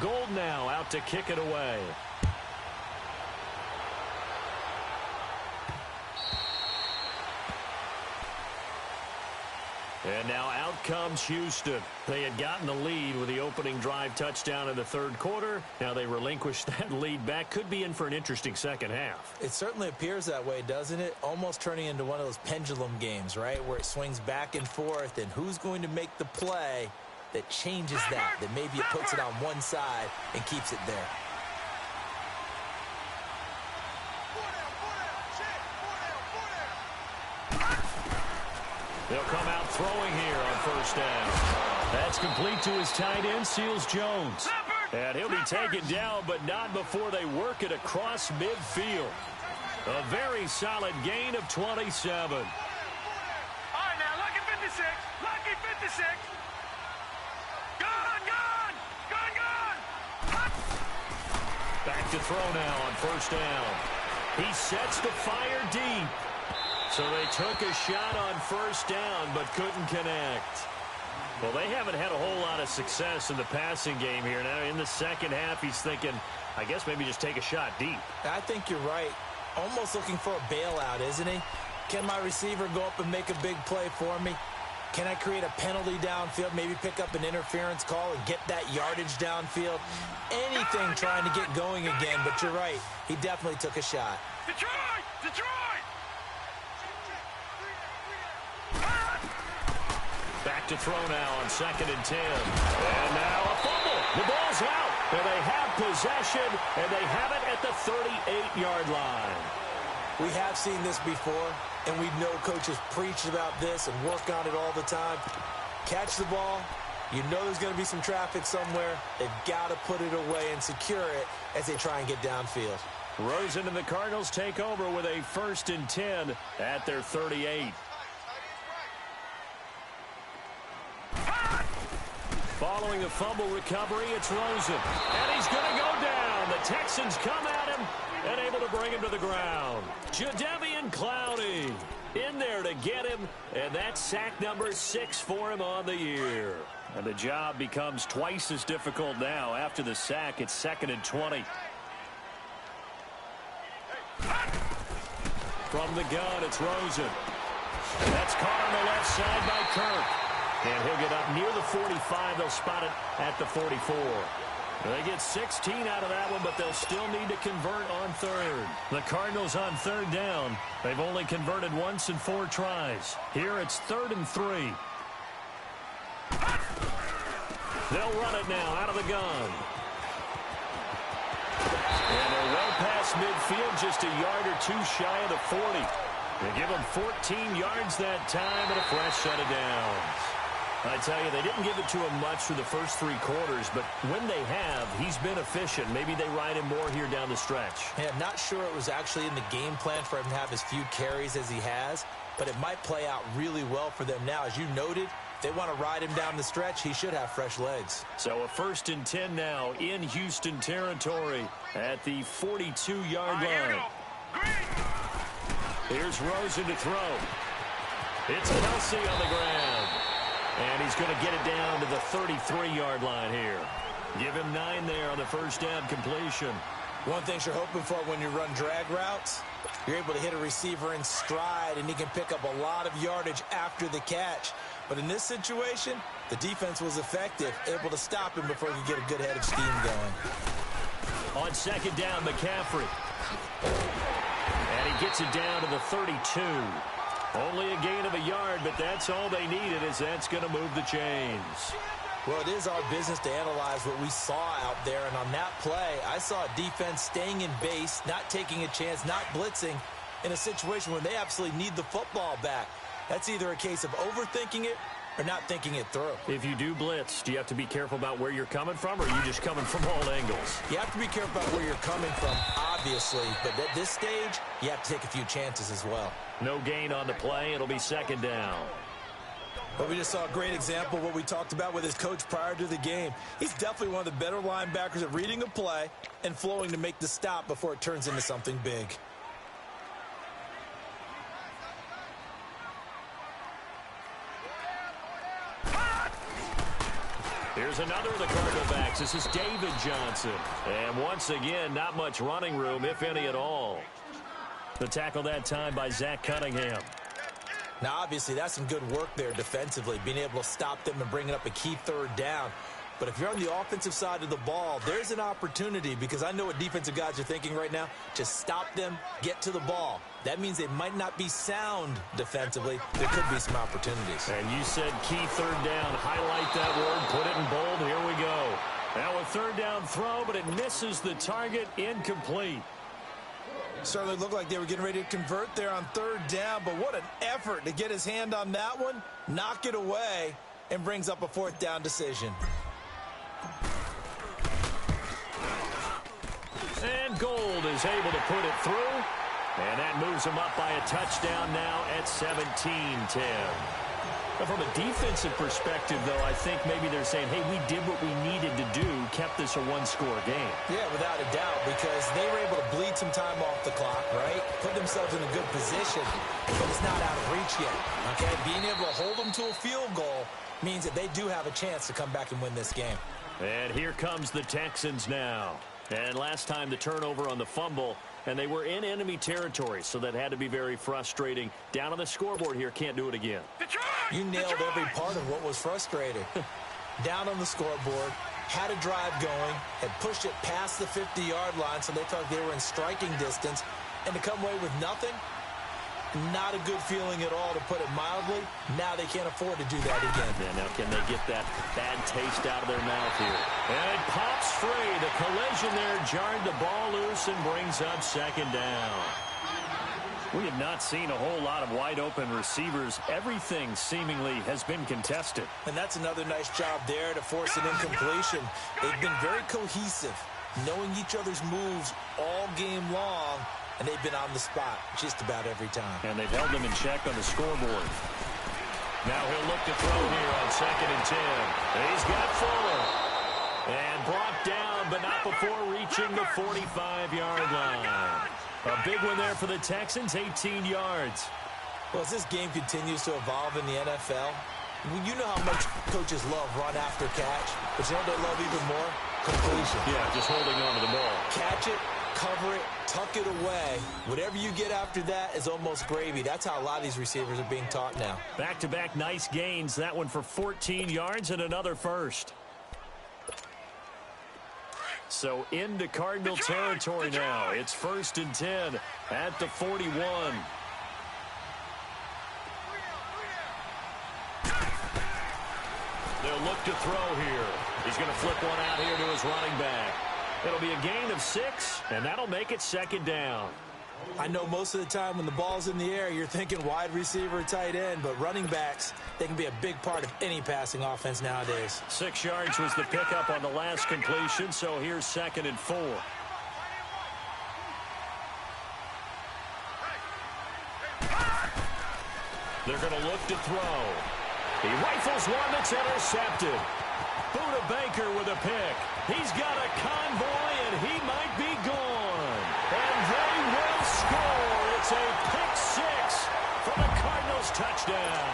gold now, out to kick it away. And now out comes Houston. They had gotten the lead with the opening drive touchdown in the third quarter. Now they relinquished that lead back. Could be in for an interesting second half. It certainly appears that way, doesn't it? Almost turning into one of those pendulum games, right, where it swings back and forth, and who's going to make the play that changes that maybe it puts it on one side and keeps it there. They'll come out throwing here on first down. That's complete to his tight end, Seals Jones. And he'll be taken down, but not before they work it across midfield. A very solid gain of 27. All right, now, lucky 56. Lucky 56. Gone, gone, gone, gone. Back to throw now on first down. He sets the fire deep. So they took a shot on first down, but couldn't connect. Well, they haven't had a whole lot of success in the passing game here. Now, in the second half, he's thinking, I guess maybe just take a shot deep. I think you're right. Almost looking for a bailout, isn't he? Can my receiver go up and make a big play for me? Can I create a penalty downfield, maybe pick up an interference call and get that yardage downfield? Anything trying to get going again, but you're right. He definitely took a shot. Detroit! Detroit! Back to throw now on 2nd and 10. And now a fumble. The ball's out. And they have possession, and they have it at the 38-yard line. We have seen this before, and we know coaches preach about this and work on it all the time. Catch the ball. You know there's going to be some traffic somewhere. They've got to put it away and secure it as they try and get downfield. Rosen and the Cardinals take over with a 1st and 10 at their 38. Following the fumble recovery, it's Rosen. And he's going to go down. The Texans come at him and able to bring him to the ground. Jadeveon Clowney in there to get him, and that's sack number 6 for him on the year. And the job becomes twice as difficult now. After the sack, it's 2nd and 20. From the gun, it's Rosen. That's caught on the left side by Kirk. And he'll get up near the 45. They'll spot it at the 44. They get 16 out of that one, but they'll still need to convert on third. The Cardinals on third down. They've only converted once in 4 tries. Here it's 3rd and 3. They'll run it now out of the gun. And they're well past midfield, just a yard or 2 shy of the 40. They give them 14 yards that time and a fresh set of downs. I tell you, they didn't give it to him much through the first 3 quarters, but when they have, he's been efficient. Maybe they ride him more here down the stretch. Yeah, I'm not sure it was actually in the game plan for him to have as few carries as he has, but it might play out really well for them now. As you noted, if they want to ride him down the stretch, he should have fresh legs. So a 1st and 10 now in Houston territory at the 42-yard line. Here's Rosen to throw. It's Kelsey on the ground. And he's going to get it down to the 33-yard line here. Give him 9 there on the first down completion. One thing you're hoping for when you run drag routes, you're able to hit a receiver in stride, and he can pick up a lot of yardage after the catch. But in this situation, the defense was effective, able to stop him before he could get a good head of steam going. On 2nd down, McCaffrey. And he gets it down to the 32. Only a gain of a yard, but that's all they needed, as that's going to move the chains. Well, it is our business to analyze what we saw out there, and on that play, I saw a defense staying in base, not taking a chance, not blitzing, in a situation where they absolutely need the football back. That's either a case of overthinking it or not thinking it through. If you do blitz, do you have to be careful about where you're coming from, or are you just coming from all angles? You have to be careful about where you're coming from, obviously, but at this stage, you have to take a few chances as well. No gain on the play. It'll be 2nd down. But we just saw a great example of what we talked about with his coach prior to the game. He's definitely one of the better linebackers at reading a play and flowing to make the stop before it turns into something big. Here's another of the Cardinal backs. This is David Johnson. And once again, not much running room, if any at all. The tackle that time by Zach Cunningham. Now, obviously, that's some good work there defensively, being able to stop them and bringing up a key third down. But if you're on the offensive side of the ball, there's an opportunity, because I know what defensive guys are thinking right now. Just stop them, get to the ball. That means they might not be sound defensively. There could be some opportunities. And you said key third down. Highlight that word, put it in bold. Here we go. Now a third down throw, but it misses the target. Incomplete. Certainly looked like they were getting ready to convert there on third down, but what an effort to get his hand on that one, knock it away, and brings up a fourth down decision. And Gold is able to put it through. And that moves him up by a touchdown now at 17-10. From a defensive perspective, though, I think maybe they're saying, hey, we did what we needed to do, kept this a one-score game. Yeah, without a doubt, because they were able to bleed some time off the clock, right? Put themselves in a good position, but it's not out of reach yet, okay? Being able to hold them to a field goal means that they do have a chance to come back and win this game. And here comes the Texans now. And last time the turnover on the fumble, and they were in enemy territory, so that had to be very frustrating. Down on the scoreboard here, can't do it again. You nailed every part of what was frustrating. Down on the scoreboard, had a drive going, had pushed it past the 50-yard line, so they felt they were in striking distance, and to come away with nothing, not a good feeling at all, to put it mildly. Now they can't afford to do that again. Yeah, now can they get that bad taste out of their mouth here? And it pops free. The collision there jarred the ball loose and brings up second down. We have not seen a whole lot of wide-open receivers. Everything seemingly has been contested. And that's another nice job there to force an incompletion. They've been very cohesive, knowing each other's moves all game long, and they've been on the spot just about every time. And they've held them in check on the scoreboard. Now he'll look to throw here on 2nd and 10. He's got Fuller. And brought down, but not before reaching the 45-yard line. A big one there for the Texans, 18 yards. Well, as this game continues to evolve in the NFL, you know how much coaches love run after catch, but you know what they love even more? Completion. Yeah, just holding on to the ball. Catch it, cover it, tuck it away. Whatever you get after that is almost gravy. That's how a lot of these receivers are being taught now. Back-to-back nice gains. That one for 14 yards and another first. So into Cardinal territory now. It's 1st and 10 at the 41. They'll look to throw here. He's going to flip one out here to his running back. It'll be a gain of 6, and that'll make it 2nd down. I know most of the time when the ball's in the air, you're thinking wide receiver, tight end, but running backs, they can be a big part of any passing offense nowadays. 6 yards was the pickup on the last completion, so here's 2nd and 4. They're going to look to throw. He rifles one that's intercepted. Buda Baker with a pick. He's got a convoy, and he might be gone. And they will score. It's a pick 6 for the Cardinals touchdown.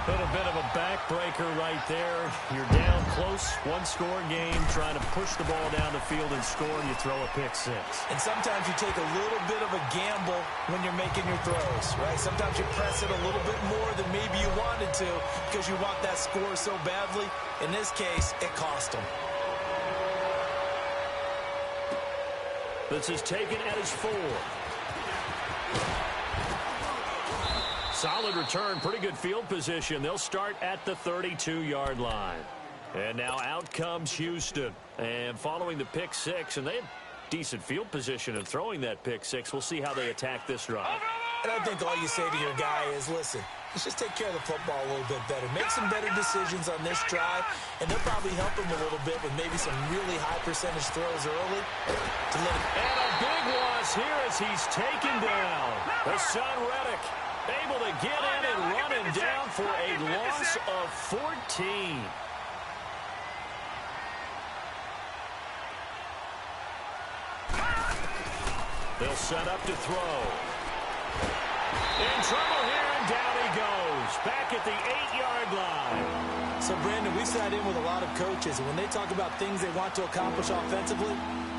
A bit of a backbreaker right there. You're down close, one-score game, trying to push the ball down the field and score, and you throw a pick 6. And sometimes you take a little bit of a gamble when you're making your throws, right? Sometimes you press it a little bit more than maybe you wanted to because you want that score so badly. In this case, it cost them. This is taken at his 4. Solid return, pretty good field position. They'll start at the 32-yard line. And now out comes Houston. And following the pick 6, and they had decent field position in throwing that pick 6. We'll see how they attack this drive. And I think all you say to your guy is, listen, let's just take care of the football a little bit better. Make some better decisions on this drive, and they'll probably help him a little bit with maybe some really high percentage throws early. And a big loss here as he's taken down. Hassan Reddick able to get in and run him down for a loss of 14. They'll set up to throw. In trouble here, and down he goes. goes. Back at the 8-yard line. So, Brandon, we sat in with a lot of coaches, and when they talk about things they want to accomplish offensively,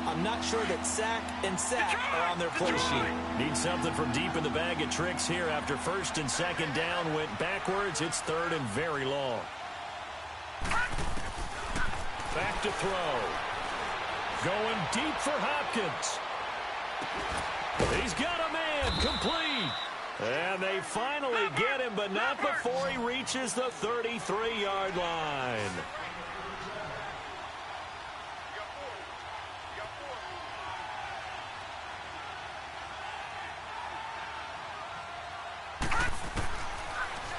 I'm not sure that sack and sack are on their play sheet. Need something from deep in the bag of tricks here after first and second down went backwards. It's third and very long. Back to throw. Going deep for Hopkins. He's got a man. Complete. And they finally get him, but not before he reaches the 33-yard line.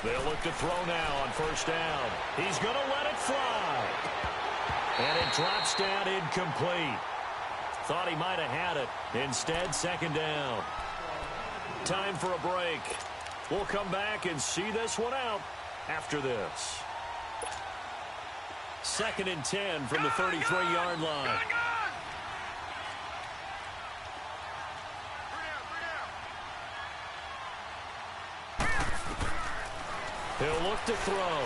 They'll look to throw now on first down. He's going to let it fly. And it drops down incomplete. Thought he might have had it. Instead, second down. Time for a break. We'll come back and see this one out after this. 2nd and 10 from the 33-yard line. He'll look to throw.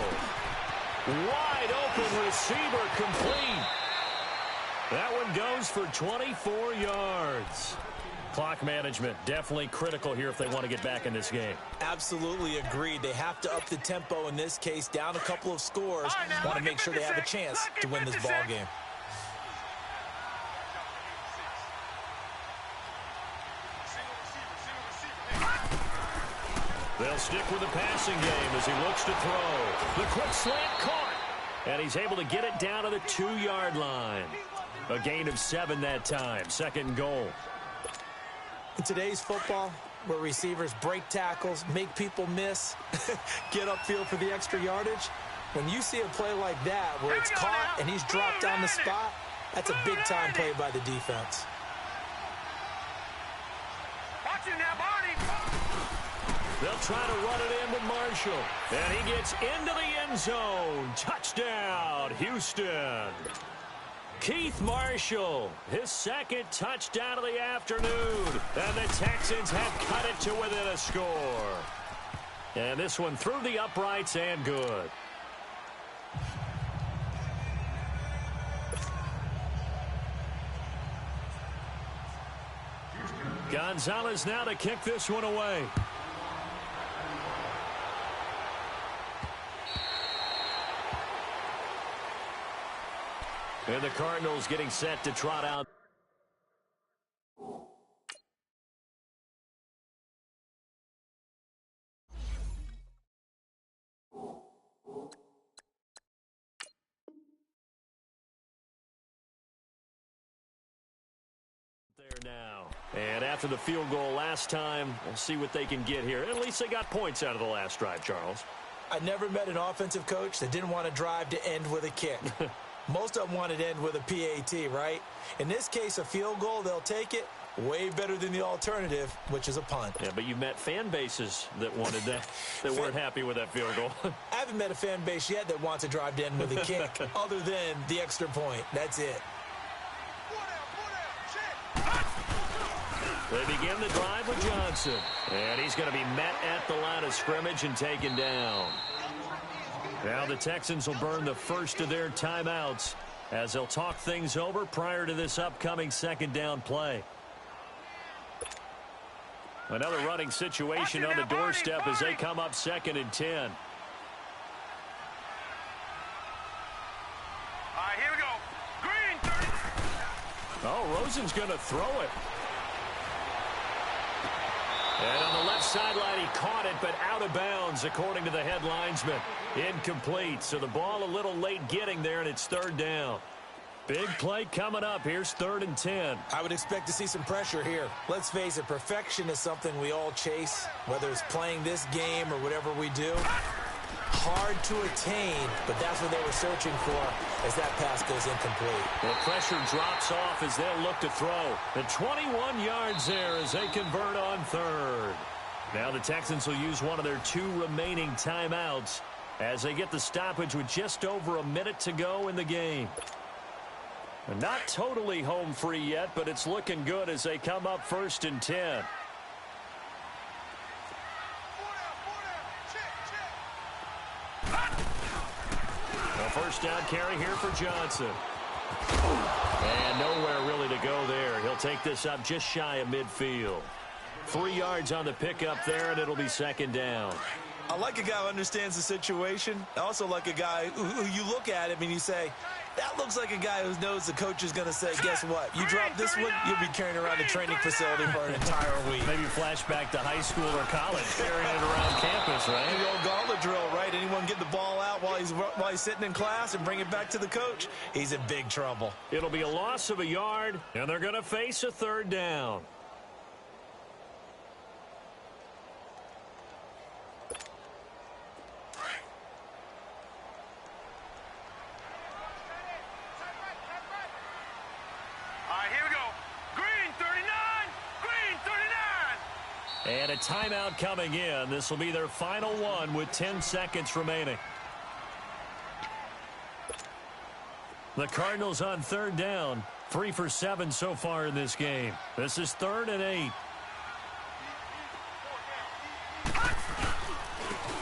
Wide open receiver complete. That one goes for 24 yards. Clock management definitely critical here if they want to get back in this game. Absolutely agreed. They have to up the tempo in this case, down a couple of scores. Want to make sure they have a chance to win this ball game. They'll stick with the passing game as he looks to throw. The quick slant caught. And he's able to get it down to the 2-yard line. A gain of 7 that time. 2nd and goal. In today's football, where receivers break tackles, make people miss, get upfield for the extra yardage, when you see a play like that where it's caught and he's dropped on the spot, that's a big-time play by the defense. Watch it now, Barney. They'll try to run it in with Marshall. And he gets into the end zone. Touchdown, Houston. Keith Marshall, his 2nd touchdown of the afternoon. And the Texans have cut it to within a score. And this one through the uprights and good. Gonzalez now to kick this one away. And the Cardinals getting set to trot out. There now. And after the field goal last time, we'll see what they can get here. At least they got points out of the last drive, Charles. I never met an offensive coach that didn't want to drive to end with a kick. Most of them wanted to end with a PAT, right? In this case, a field goal, they'll take it. Way better than the alternative, which is a punt. Yeah, but you've met fan bases that wanted that, that weren't happy with that field goal. I haven't met a fan base yet that wants to drive to end with a kick, other than the extra point. That's it. They begin the drive with Johnson. And he's going to be met at the line of scrimmage and taken down. Now the Texans will burn the first of their timeouts as they'll talk things over prior to this upcoming 2nd down play. Another running situation on the doorstep as they come up 2nd and 10. All right, here we go. Green, 30. Oh, Rosen's going to throw it. And on the left sideline, he caught it, but out of bounds, according to the head linesman. Incomplete, so the ball a little late getting there, and it's 3rd down. Big play coming up. Here's 3rd and 10. I would expect to see some pressure here. Let's face it, perfection is something we all chase, whether it's playing this game or whatever we do. Hard to attain, but that's what they were searching for as that pass goes incomplete. The pressure drops off as they'll look to throw. The 21 yards there as they convert on 3rd. Now the Texans will use one of their 2 remaining timeouts as they get the stoppage with just over a minute to go in the game. Not totally home free yet, but it's looking good as they come up 1st and 10. first down carry here for Johnson. And nowhere really to go there. He'll take this up just shy of midfield. 3 yards on the pickup there, and it'll be second down. I like a guy who understands the situation. I also like a guy who you look at him and you say, that looks like a guy who knows the coach is going to say, guess what? You drop this one, you'll be carrying around the training facility for an entire week. Maybe flashback to high school or college, carrying it around campus, right? The old gauntlet drill, right? Anyone get the ball out while he's sitting in class and bring it back to the coach, he's in big trouble. It'll be a loss of a yard, and they're going to face a third down. And a timeout coming in. This will be their final one with 10 seconds remaining. The Cardinals on third down. 3 for 7 so far in this game. This is 3rd and 8.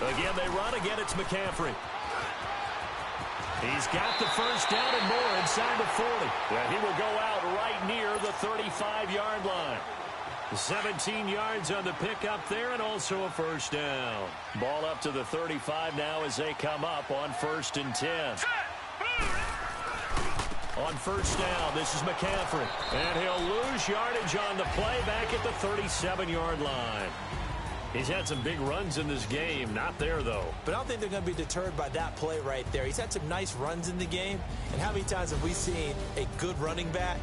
Again, they run. Again, it's McCaffrey. He's got the first down and more inside the 40. And he will go out right near the 35-yard line. 17 yards on the pickup there, and also a first down. Ball up to the 35 now as they come up on 1st and 10. On first down, this is McCaffrey. And he'll lose yardage on the play back at the 37-yard line. He's had some big runs in this game. Not there, though. But I don't think they're going to be deterred by that play right there. He's had some nice runs in the game. And how many times have we seen a good running back